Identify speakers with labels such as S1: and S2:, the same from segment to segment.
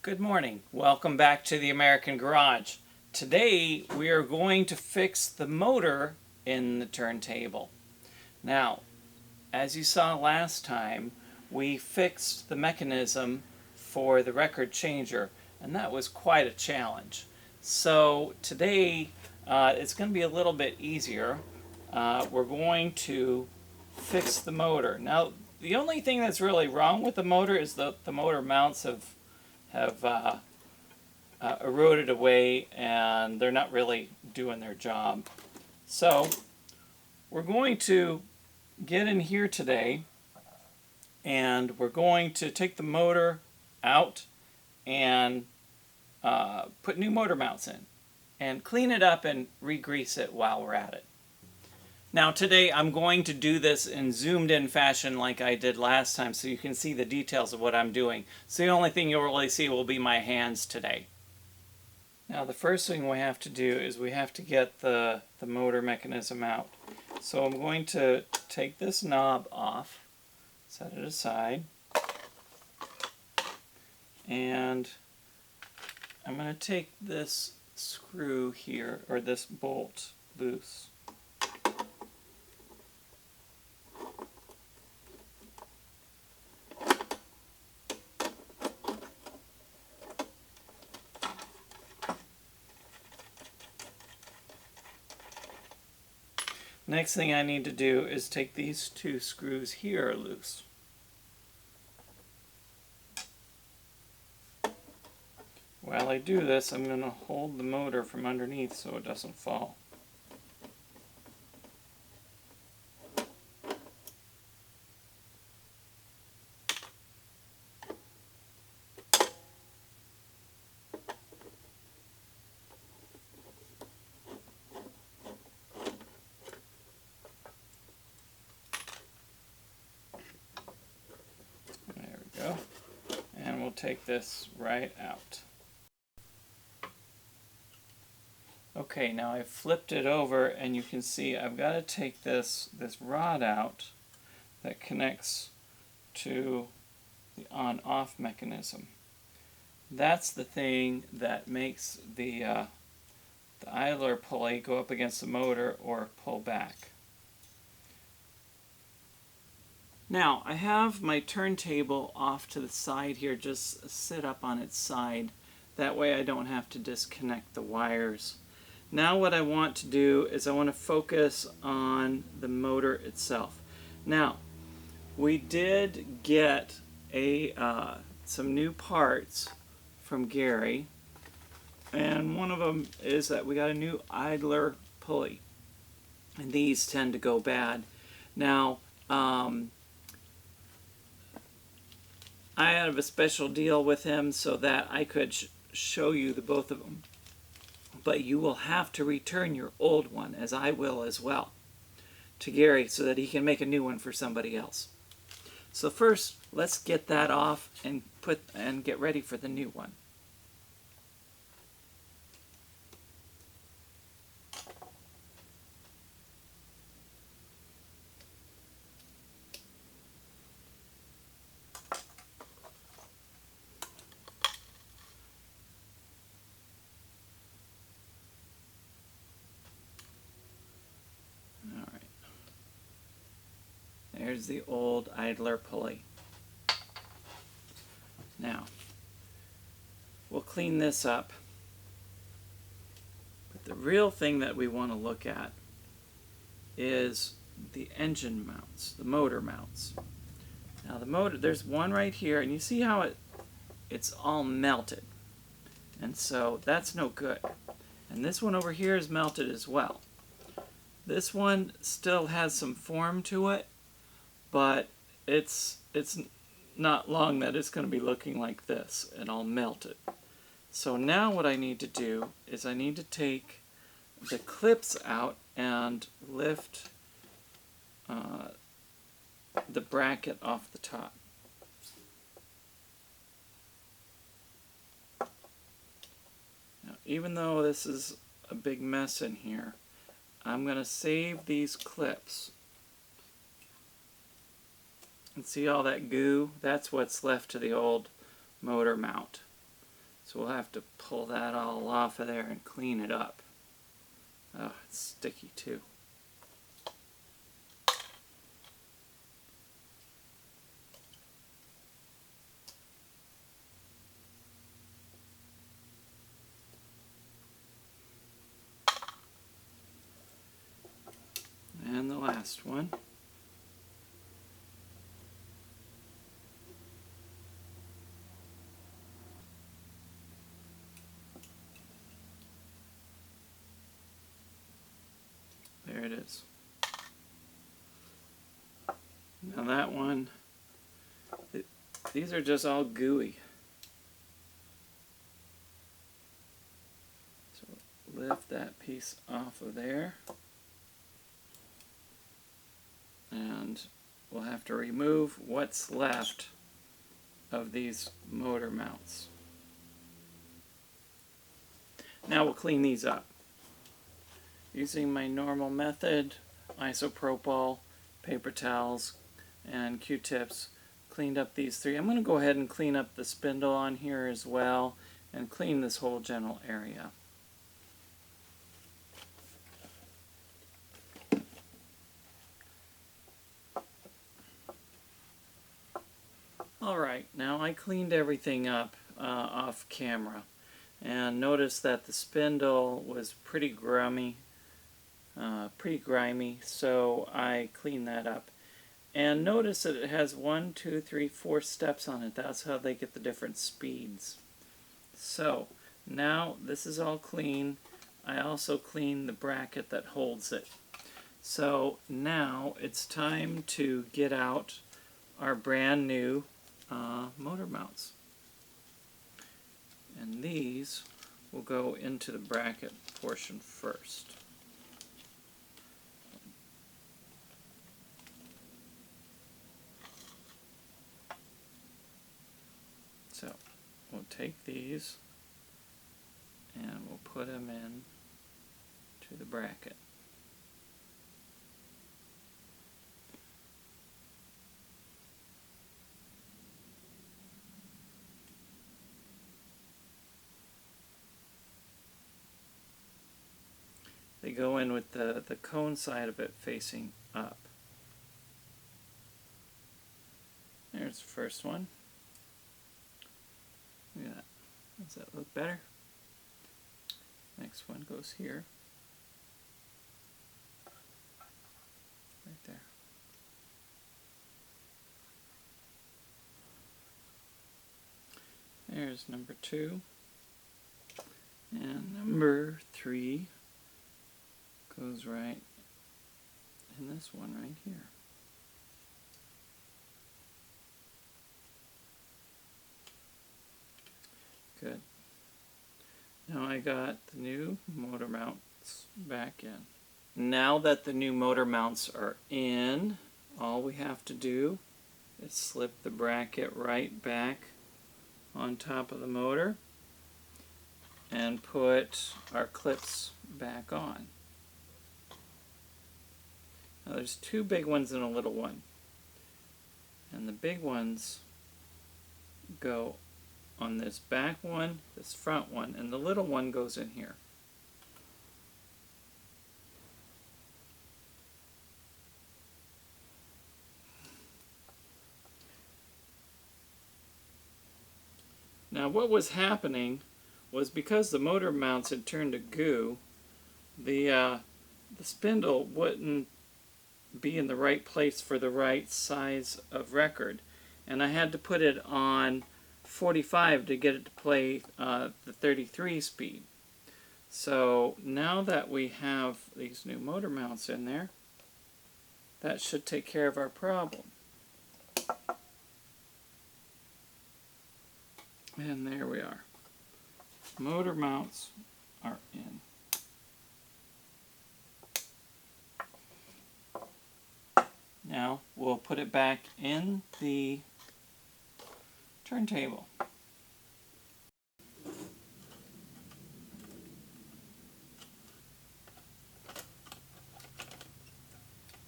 S1: Good morning. Welcome back to the American Garage. Today we are going to fix the motor in the turntable. Now, as you saw last time, we fixed the mechanism for the record changer, and that was quite a challenge. So today it's going to be a little bit easier. We're going to fix the motor. Now, the only thing that's really wrong with the motor is the motor mounts have eroded away and they're not really doing their job. So we're going to get in here today and we're going to take the motor out and put new motor mounts in and clean it up and re-grease it while we're at it. Now today I'm going to do this in zoomed in fashion like I did last time so you can see the details of what I'm doing. So the only thing you'll really see will be my hands today. Now the first thing we have to do is we have to get the motor mechanism out. So I'm going to take this knob off, set it aside, and I'm going to take this screw here, or this bolt loose. Next thing I need to do is take these two screws here loose. While I do this, I'm going to hold the motor from underneath so it doesn't fall. And we'll take this right out. Okay, now I've flipped it over and you can see I've got to take this rod out that connects to the on-off mechanism. That's the thing that makes the idler pulley go up against the motor or pull back. Now, I have my turntable off to the side here, just sit up on its side. That way I don't have to disconnect the wires. Now what I want to do is I want to focus on the motor itself. Now, we did get some new parts from Gary, and one of them is that we got a new idler pulley, and these tend to go bad. Now, I have a special deal with him so that I could show you the both of them. But you will have to return your old one, as I will as well, to Gary so that he can make a new one for somebody else. So first, let's get that off and get ready for the new one. There's the old idler pulley. Now, we'll clean this up. But the real thing that we want to look at is the engine mounts, the motor mounts. Now the motor, there's one right here, and you see how it's all melted. And so that's no good. And this one over here is melted as well. This one still has some form to it, but it's not long that it's going to be looking like this and all melted. So now what I need to do is I need to take the clips out and lift the bracket off the top. Now, even though this is a big mess in here, I'm going to save these clips. And see all that goo? That's what's left to the old motor mount. So we'll have to pull that all off of there and clean it up. Oh, it's sticky too. And the last one. There it is. Now that one, these are just all gooey. So lift that piece off of there. And we'll have to remove what's left of these motor mounts. Now we'll clean these up. Using my normal method, isopropyl, paper towels, and Q-tips, cleaned up these three. I'm going to go ahead and clean up the spindle on here as well, and clean this whole general area. Alright, now I cleaned everything up off camera, and noticed that the spindle was pretty grimy, so I cleaned that up. And notice that it has 1, 2, 3, 4 steps on it. That's how they get the different speeds. So now this is all clean. I also cleaned the bracket that holds it. So now it's time to get out our brand new motor mounts. And these will go into the bracket portion first. So we'll take these and we'll put them in to the bracket. They go in with the cone side of it facing up. There's the first one. Look at that. Does that look better? Next one goes here. Right there. There's number 2. And number 3 goes right in this one right here. Good. Now I got the new motor mounts back in. Now that the new motor mounts are in, all we have to do is slip the bracket right back on top of the motor and put our clips back on. Now there's 2 big ones and a little one. And the big ones go on this back one, this front one, and the little one goes in here. Now what was happening was, because the motor mounts had turned to goo, the spindle wouldn't be in the right place for the right size of record, and I had to put it on 45 to get it to play the 33 speed. So now that we have these new motor mounts in there, that should take care of our problem. And there we are. Motor mounts are in. Now we'll put it back in the turntable.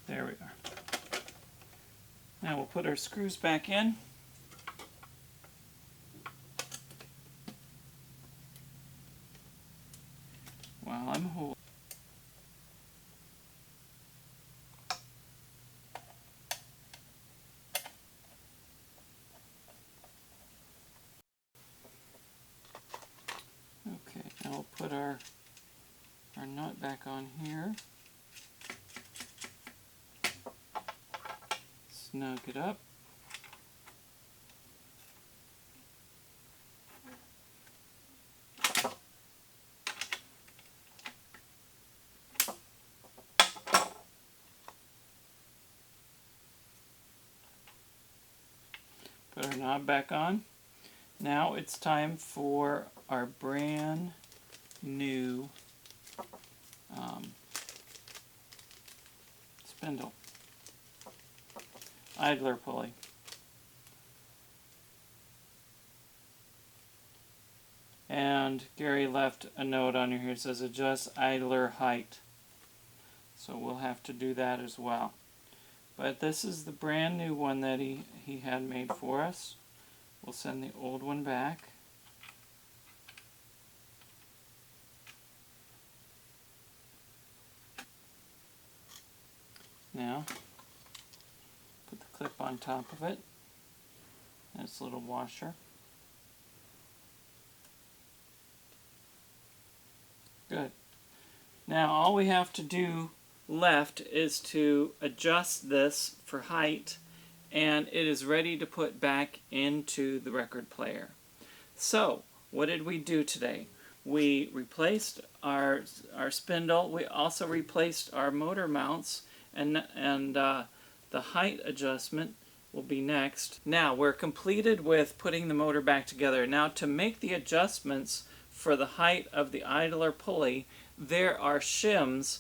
S1: There we are. Now we'll put our screws back in. Now we'll put our nut back on here. Snug it up. Put our knob back on. Now it's time for our brand new spindle. Idler pulley. And Gary left a note on here. It says adjust idler height. So we'll have to do that as well. But this is the brand new one that he had made for us. We'll send the old one back. Now, put the clip on top of it. That's a little washer. Good. Now all we have to do left is to adjust this for height, and it is ready to put back into the record player. So what did we do today? We replaced our spindle. We also replaced our motor mounts, and the height adjustment will be next. Now we're completed with putting the motor back together. Now to make the adjustments for the height of the idler pulley, there are shims,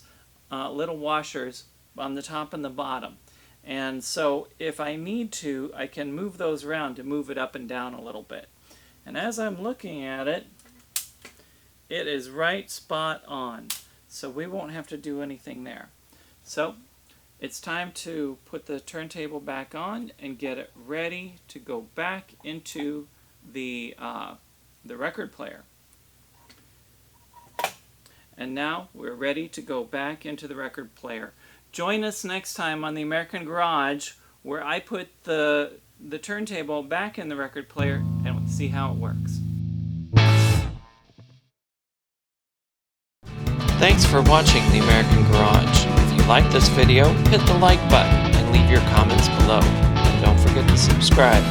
S1: little washers on the top and the bottom. And so if I need to, I can move those around to move it up and down a little bit. And as I'm looking at it, it is right spot on. So we won't have to do anything there. So it's time to put the turntable back on and get it ready to go back into the record player. And now we're ready to go back into the record player. Join us next time on the American Garage, where I put the turntable back in the record player and we'll see how it works. Thanks for watching the American Garage. If you liked this video, hit the like button and leave your comments below. And don't forget to subscribe.